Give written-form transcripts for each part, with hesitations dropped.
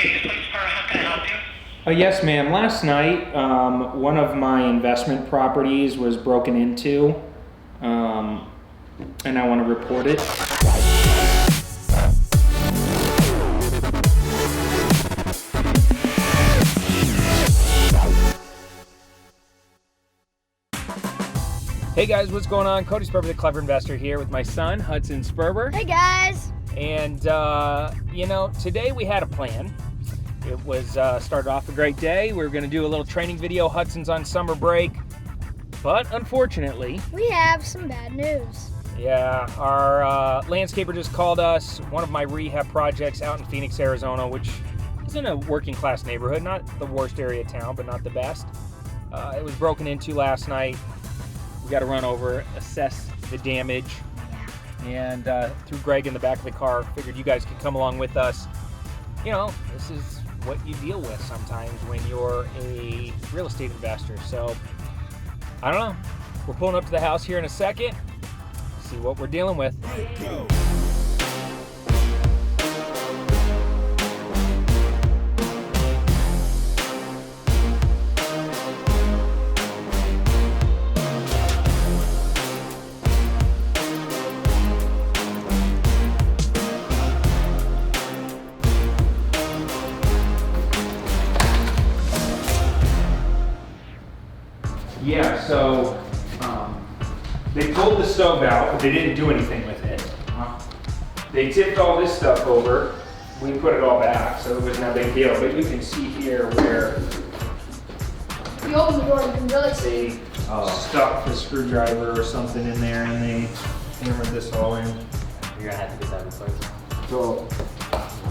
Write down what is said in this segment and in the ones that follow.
Sperber, how can I help you? Yes, ma'am. Last night, one of my investment properties was broken into, and I want to report it. Hey guys, what's going on? Cody Sperber, the Clever Investor here with my son, Hudson Sperber. Hey guys! And, today we had a plan. It was started off a great day. We were going to do a little training video. Hudson's on summer break. But unfortunately, we have some bad news. Yeah, our landscaper just called us. One of my rehab projects out in Phoenix, Arizona, which is in a working class neighborhood. Not the worst area of town, but not the best. It was broken into last night. We got to run over, assess the damage. And through Greg in the back of the car, figured you guys could come along with us. You know, this is what you deal with sometimes when you're a real estate investor. So, I don't know. We're pulling up to the house here in a second. See what we're dealing with. Yeah, so they pulled the stove out, but they didn't do anything with it. They tipped all this stuff over. We put it all back, so it wasn't a big deal. But you can see here where If you open the door, you can really see. they stuck the screwdriver or something in there, and they hammered this all in. You're gonna have to get that replaced. So,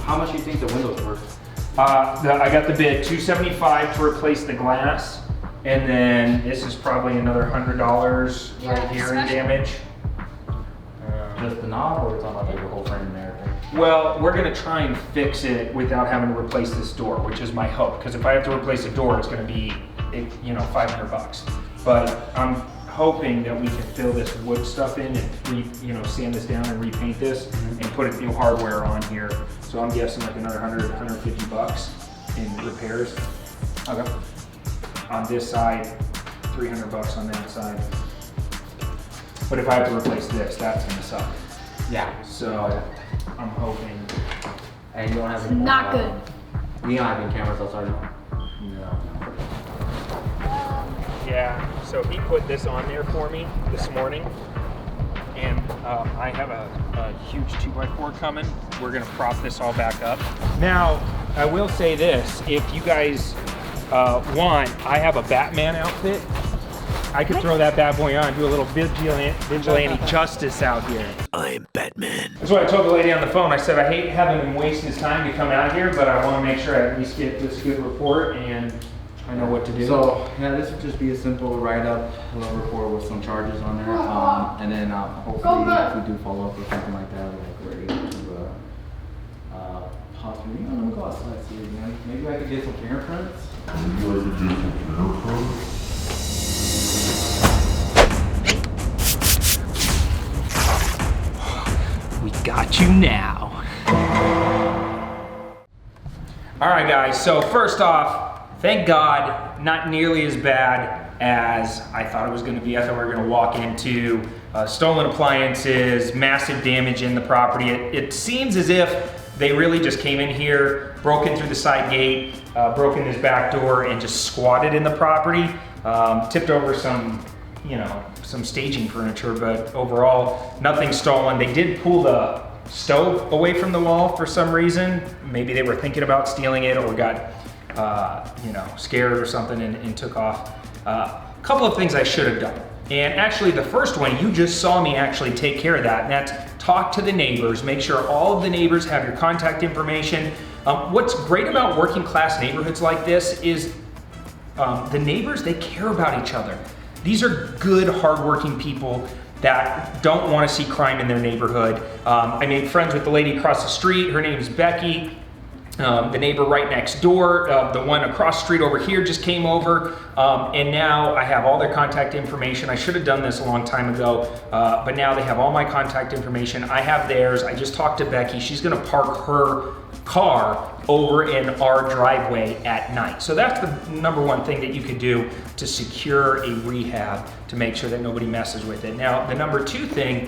how much do you think the windows were? I got the bid, $275 to replace the glass. And then this is probably another $100 right here in damage. Just the knob, or we're talking about like the whole frame and everything? Well, we're gonna try and fix it without having to replace this door, which is my hope. Because if I have to replace a door, it's gonna be, $500. But I'm hoping that we can fill this wood stuff in and sand this down and repaint this and put new hardware on here. So I'm guessing like another $150 in repairs. Okay. On this side, $300 on that side. But if I have to replace this, that's gonna suck. Yeah. So I'm hoping. And you don't have any Not good. You don't have any cameras outside? No. Yeah. So he put this on there for me this morning, and I have a huge 2x4 coming. We're gonna prop this all back up. Now, I will say this: if you guys want, I have a Batman outfit. I could throw that bad boy on, do a little vigilante justice out here. I'm Batman. That's what I told the lady on the phone. I said, I hate having him wasting his time to come out here, but I want to make sure I at least get this good report and I know what to do. So, yeah, this would just be a simple write-up report with some charges on there. And then hopefully if we do follow up with something like that, like we're able to possibly, we'll go outside and see it again. Maybe I could get some fingerprints. We got you now. All right, guys, so first off, thank God, not nearly as bad as I thought it was gonna be. I thought we were gonna walk into stolen appliances, massive damage in the property. It seems as if they really just came in here, broke in through the side gate, broke in this back door, and just squatted in the property. Tipped over some staging furniture, but overall, nothing stolen. They did pull the stove away from the wall for some reason. Maybe they were thinking about stealing it or got, scared or something and took off. A couple of things I should have done. And actually the first one, you just saw me actually take care of that, and that's talk to the neighbors, make sure all of the neighbors have your contact information. What's great about working class neighborhoods like this is the neighbors, they care about each other. These are good, hardworking people that don't want to see crime in their neighborhood. I made friends with the lady across the street. Her name is Becky. The neighbor right next door, the one across the street over here just came over, and now I have all their contact information. I should have done this a long time ago, but now they have all my contact information. I have theirs. I just talked to Becky. She's gonna park her car over in our driveway at night. So that's the number one thing that you could do to secure a rehab, to make sure that nobody messes with it. Now, the number two thing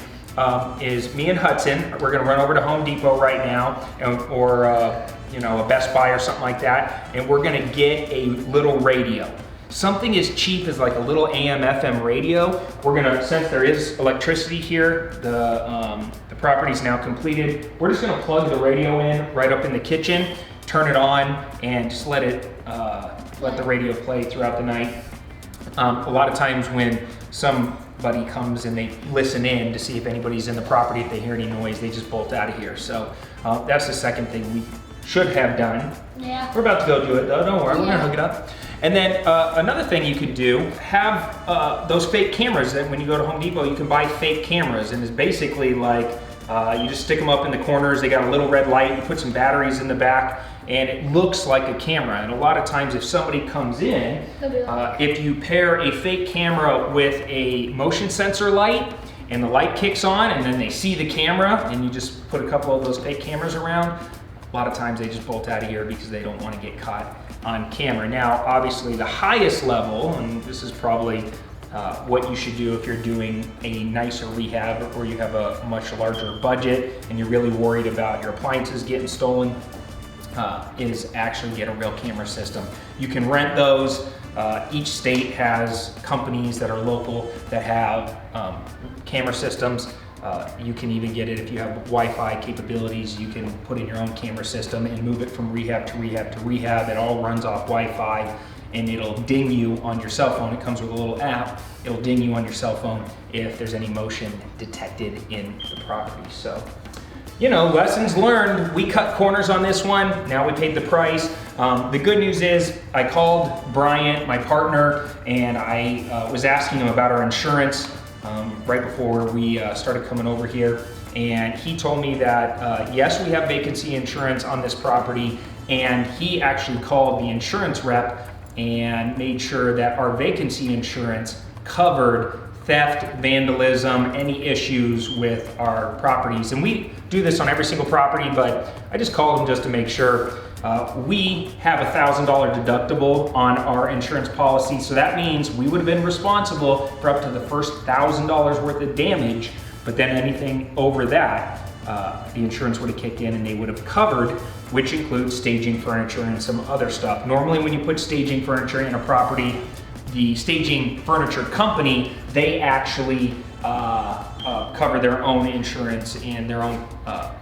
is me and Hudson, we're gonna run over to Home Depot right now, or you know, a Best Buy or something like that, and we're gonna get a little radio. Something as cheap as like a little AM/FM radio. We're gonna, since there is electricity here, the property's now completed, we're just gonna plug the radio in right up in the kitchen, turn it on, and just let the radio play throughout the night. A lot of times when somebody comes and they listen in to see if anybody's in the property, if they hear any noise, they just bolt out of here. So that's the second thing we should have done. Yeah. We're about to go do it though, don't worry, we're gonna hook it up. And then another thing you could do, have those fake cameras that when you go to Home Depot, you can buy fake cameras, and it's basically like, you just stick them up in the corners, they got a little red light, you put some batteries in the back, and it looks like a camera. And a lot of times if somebody comes in, if you pair a fake camera with a motion sensor light, and the light kicks on, and then they see the camera, and you just put a couple of those fake cameras around, a lot of times they just bolt out of here because they don't want to get caught on camera. Now, obviously the highest level, and this is probably what you should do if you're doing a nicer rehab or you have a much larger budget and you're really worried about your appliances getting stolen, is actually get a real camera system. You can rent those. Each state has companies that are local that have camera systems. You can even get it if you have Wi-Fi capabilities. You can put in your own camera system and move it from rehab to rehab to rehab. It all runs off Wi-Fi, and it'll ding you on your cell phone. It comes with a little app. It'll ding you on your cell phone if there's any motion detected in the property. So, you know, lessons learned. We cut corners on this one. Now we paid the price. The good news is I called Bryant, my partner, and I was asking him about our insurance right before we started coming over here. And he told me that yes, we have vacancy insurance on this property, and he actually called the insurance rep and made sure that our vacancy insurance covered theft, vandalism, any issues with our properties. And we do this on every single property, but I just called him just to make sure. We have a $1,000 deductible on our insurance policy, so that means we would have been responsible for up to the first $1,000 worth of damage, but then anything over that, the insurance would have kicked in and they would have covered, which includes staging furniture and some other stuff. Normally when you put staging furniture in a property, the staging furniture company, they actually cover their own insurance and their own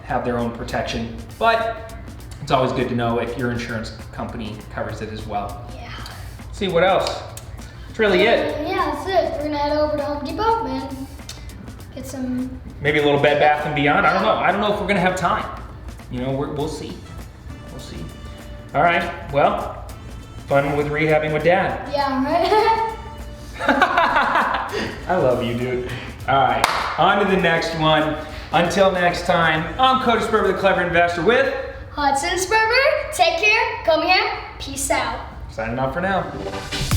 have their own protection. But it's always good to know if your insurance company covers it as well. Yeah. Let's see what else. That's really it. Yeah, that's it. We're gonna head over to Home Depot, man. Get some. Maybe a little Bed Bath and Beyond. I don't know. I don't know if we're gonna have time. You know, we'll see. We'll see. All right. Well, fun with rehabbing with Dad. Yeah, right. I love you, dude. All right. On to the next one. Until next time, I'm Cody Sperber, the Clever Investor with Hudson Sperber. Take care. Come here. Peace out. signing off for now.